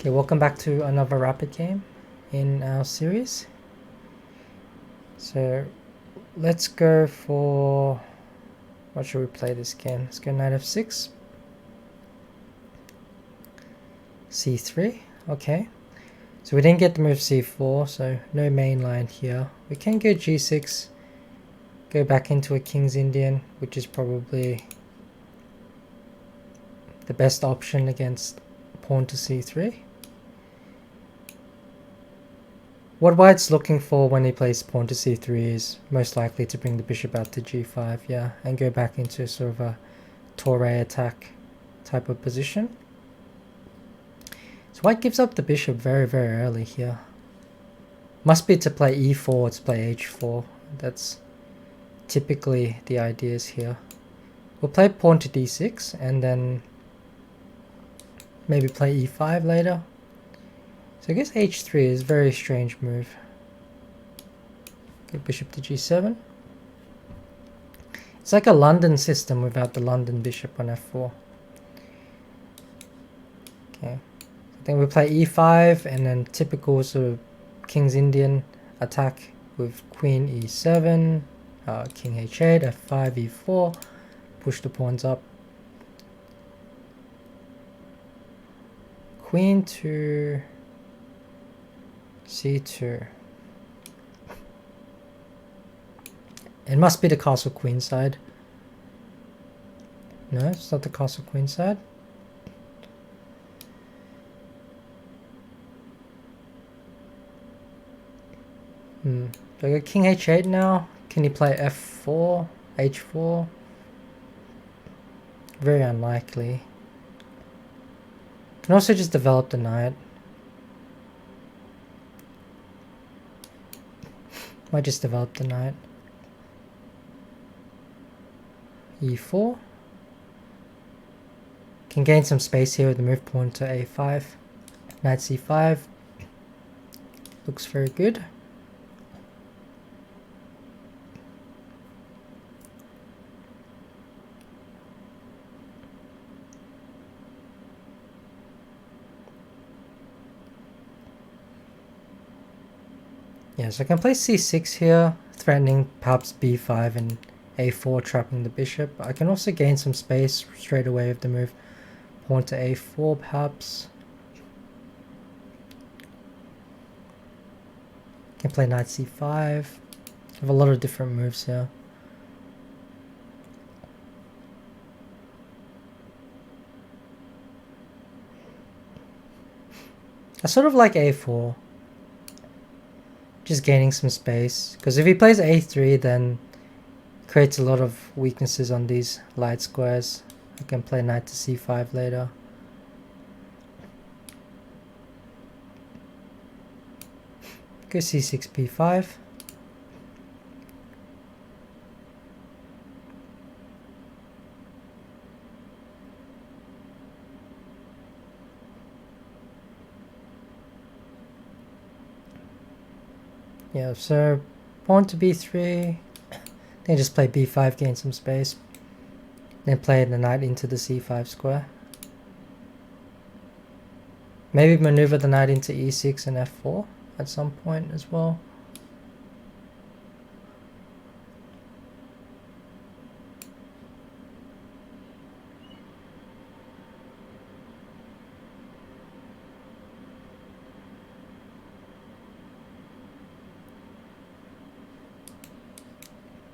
Okay, welcome back to another rapid game in our series. So let's go for, what should we play this game? Let's go knight f6, c3. Okay, so we didn't get the move c4, so no main line here. We can go g6, go back into a king's Indian, which is probably the best option against pawn to c3. What White's looking for when he plays pawn to c3 is most likely to bring the bishop out to g5, yeah, and go back into sort of a Torre Attack type of position. So White gives up the bishop very, very early here. Must be to play e4 or to play h4. That's typically the ideas here. We'll play pawn to d6 and then maybe play e5 later. So I guess h3 is a very strange move. Okay, bishop to g7. It's like a London system without the London bishop on f4. Okay, then we play e5 and then typical sort of King's Indian attack with queen e7, king h8, f5, e4, push the pawns up. Queen to c2. It must be the castle queen side. No, it's not the castle queen side. So I got king h8 now. Can he play f4, h4? Very unlikely. Can also just develop the knight. Might just develop the knight. e4. Can gain some space here with the move pawn to a5. Knight c5. Looks very good. Yeah, so I can play c6 here, threatening perhaps b5 and a4, trapping the bishop. I can also gain some space straight away with the move pawn to a4 perhaps. Can play knight c5. I have a lot of different moves here. I sort of like a4. Just gaining some space. Because if he plays a3 then creates a lot of weaknesses on these light squares. I can play knight to c5 later. Go c6, b5. Yeah, so pawn to b3. Then just play b5, gain some space. Then play the knight into the c5 square. Maybe maneuver the knight into e6 and f4 at some point as well.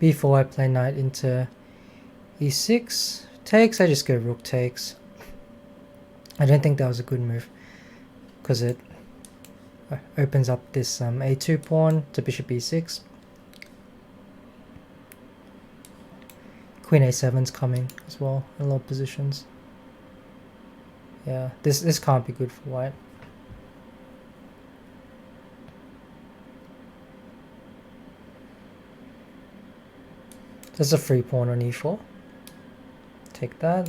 b4, I play knight into e6. Takes, I just go rook takes. I don't think that was a good move because it opens up this a2 pawn to bishop e6. Queen a7's coming as well in a lot of positions. Yeah, this can't be good for white. There's a free pawn on e4. Take that.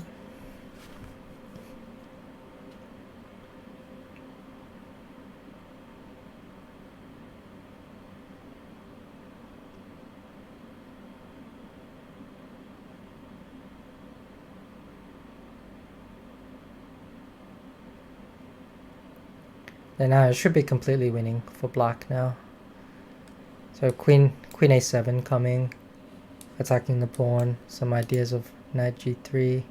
And now it should be completely winning for black now. So queen a7 coming, attacking the pawn. Some ideas of knight g3.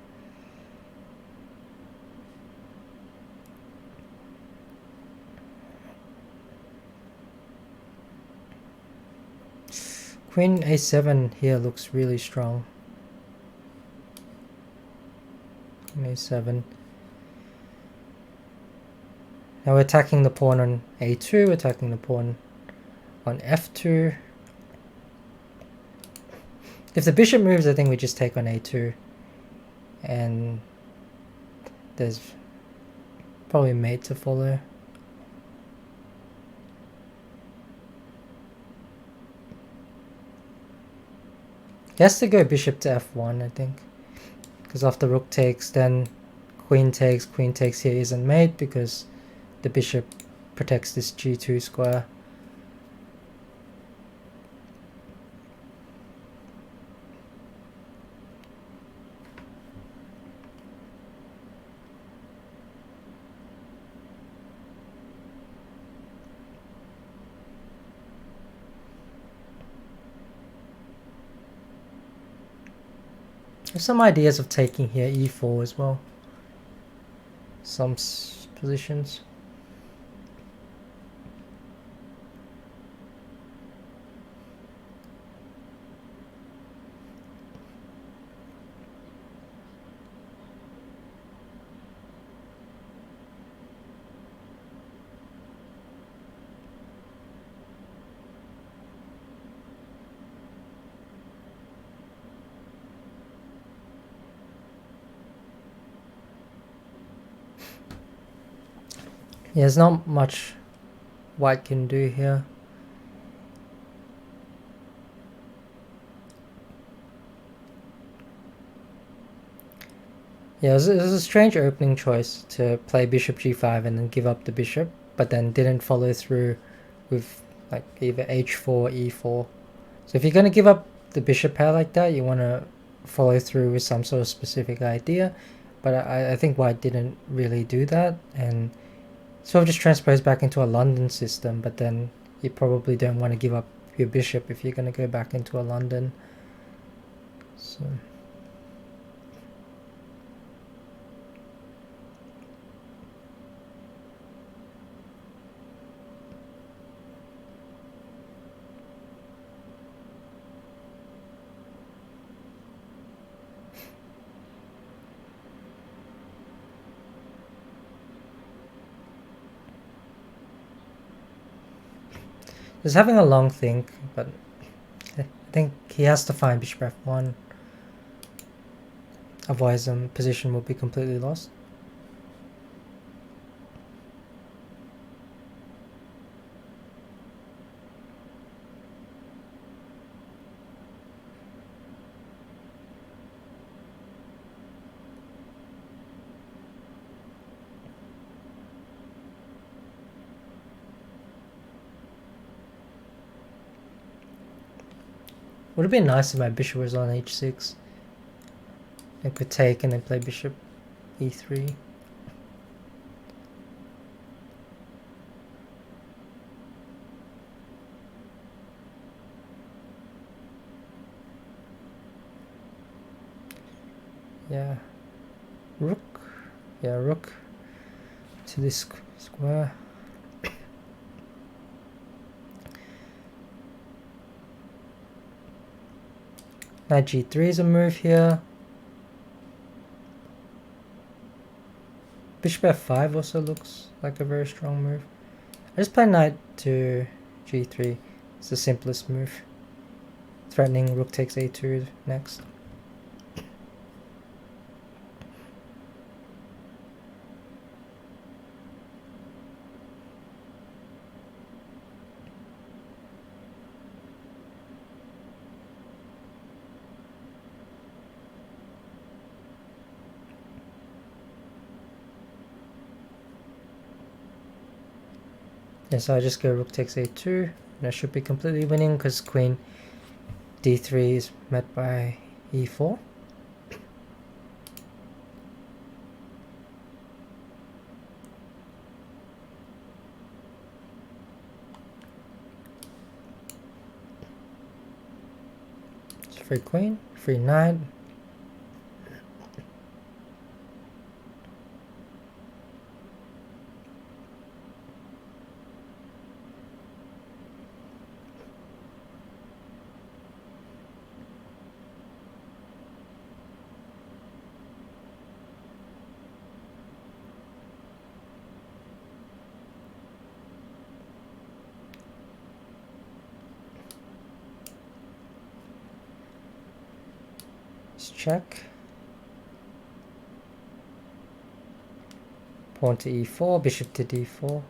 Queen a7 here looks really strong. Queen a7. Now we're attacking the pawn on a2, attacking the pawn on f2. If the bishop moves, I think we just take on a2. And there's probably mate to follow. He has to go bishop to f1, I think. Because after rook takes, then queen takes here isn't mate because the bishop protects this g2 square. There's some ideas of taking here e4 as well. Some positions. Yeah, there's not much white can do here. Yeah, it was a strange opening choice to play bishop g5 and then give up the bishop, but then didn't follow through with like either h4 e4. So if you're going to give up the bishop pair like that, you want to follow through with some sort of specific idea, but I think white didn't really do that, and sort of just transposed back into a London system, but then you probably don't want to give up your bishop if you're going to go back into a London. So he's having a long think, but I think he has to find bishop f1. Otherwise, position will be completely lost. Would have been nice if my bishop was on h6. I could take and then play bishop e3. Yeah, rook. Yeah, rook to this square. Knight g3 is a move here. Bishop f5 also looks like a very strong move. I just play knight to g3. It's the simplest move. Threatening rook takes a2 next. Yeah, so I just go rook takes a2, and I should be completely winning because queen d3 is met by e4. free queen, free knight. Check. Pawn to e4, bishop to d4.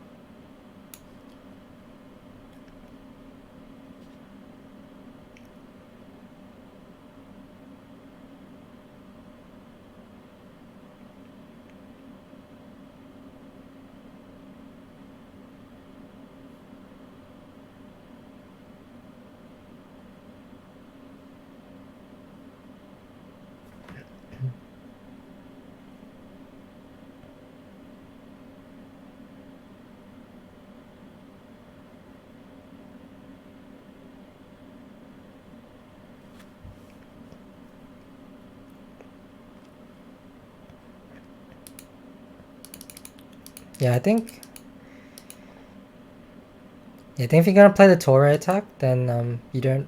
Yeah, I think if you're gonna play the Torre attack, then you don't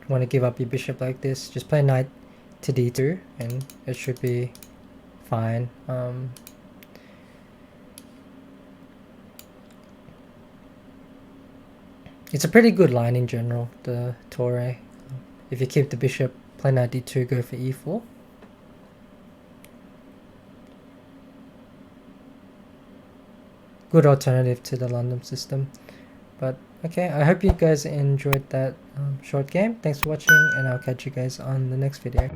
want to give up your bishop like this. Just play knight to d2 and it should be fine. It's a pretty good line in general, the Torre. If you keep the bishop, play knight d2, go for e4. Good alternative to the London system. But okay, I hope you guys enjoyed that short game. Thanks for watching, and I'll catch you guys on the next video.